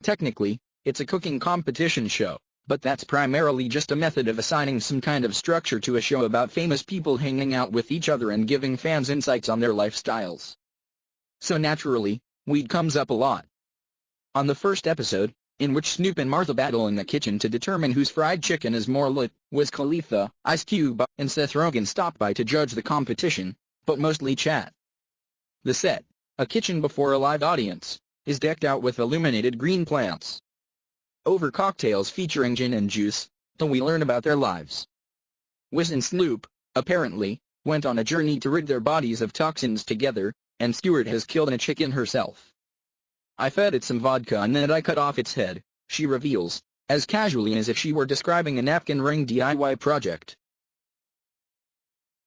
Technically, it's a cooking competition show, but that's primarily just a method of assigning some kind of structure to a show about famous people hanging out with each other and giving fans insights on their lifestyles. So naturally, weed comes up a lot. On the first episode, in which Snoop and Martha battle in the kitchen to determine whose fried chicken is more lit, Wiz Khalifa, Ice Cube, and Seth Rogen stopped by to judge the competition, but mostly chat. The set, a kitchen before a live audience, is decked out with illuminated green plants. Over cocktails featuring gin and juice, we learn about their lives. Wiz and Snoop, apparently, went on a journey to rid their bodies of toxins together, and Stewart has killed a chicken herself. I fed it some vodka and then I cut off its head, she reveals, as casually as if she were describing a napkin ring D.I.Y. project.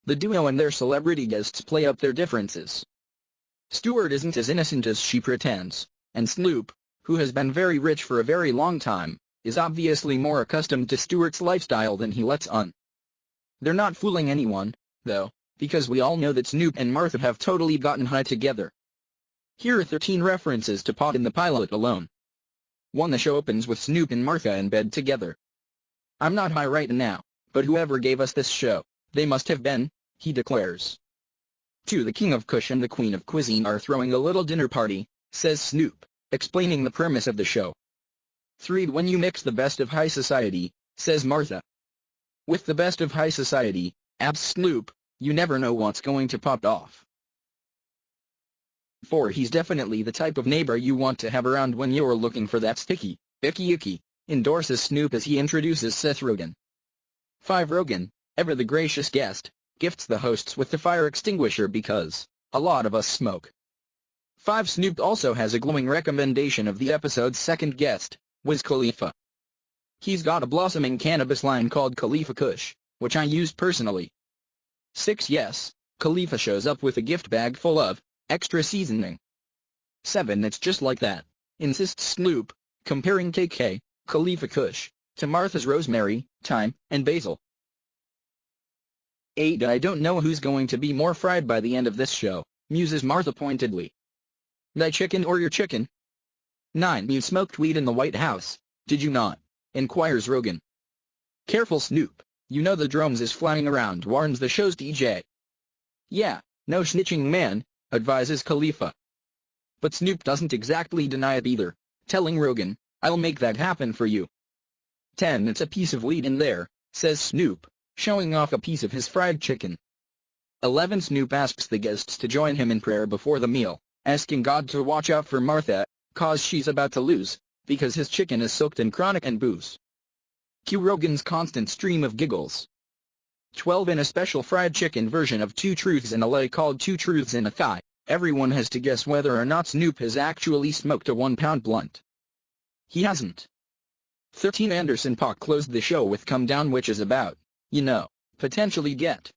The duo and their celebrity guests play up their differences. Stewart isn't as innocent as she pretends, and Snoop, who has been very rich for a very long time, is obviously more accustomed to Stewart's lifestyle than he lets on. They're not fooling anyone, though, because we all know that Snoop and Martha have totally gotten high together. Here are 13 references to pot in the pilot alone. 1. The show opens with Snoop and Martha in bed together. I'm not high right now, but whoever gave us this show, they must have been, he declares. 2. The King of Kush and the Queen of Cuisine are throwing a little dinner party, says Snoop, explaining the premise of the show. 3. When you mix the best of high society, says Martha. With the best of high society, abs Snoop, you never know what's going to pop off. 4. He's definitely the type of neighbor you want to have around when you're looking for that sticky, icky, endorses Snoop as he introduces Seth Rogen. 5. Rogen, ever the gracious guest, gifts the hosts with the fire extinguisher because a lot of us smoke. 5. Snoop also has a glowing recommendation of the episode's second guest, Wiz Khalifa. He's got a blossoming cannabis line called Khalifa Kush, which I use personally. 6. Yes, Khalifa shows up with a gift bag full of extra seasoning. 7. It's just like that, insists Snoop, comparing KK, Khalifa Kush, to Martha's rosemary, thyme, and basil. 8. I don't know who's going to be more fried by the end of this show, muses Martha pointedly. Thy chicken or your chicken? 9. You smoked weed in the White House, did you not? Inquires Rogen. Careful Snoop, you know the drums is flying around, warns the show's DJ. Yeah, no snitching man, advises Khalifa. But Snoop doesn't exactly deny it either, telling Rogen, I'll make that happen for you. 10. It's a piece of weed in there, says Snoop, showing off a piece of his fried chicken. 11. Snoop asks the guests to join him in prayer before the meal, asking God to watch out for Martha, cause she's about to lose, because his chicken is soaked in chronic and booze. Cue Rogen's constant stream of giggles. 12. In a special fried chicken version of Two Truths and a Lie called Two Truths and a Thigh, everyone has to guess whether or not Snoop has actually smoked a 1-pound blunt. He hasn't. 13. Anderson .Paak closed the show with Come Down, which is about, potentially get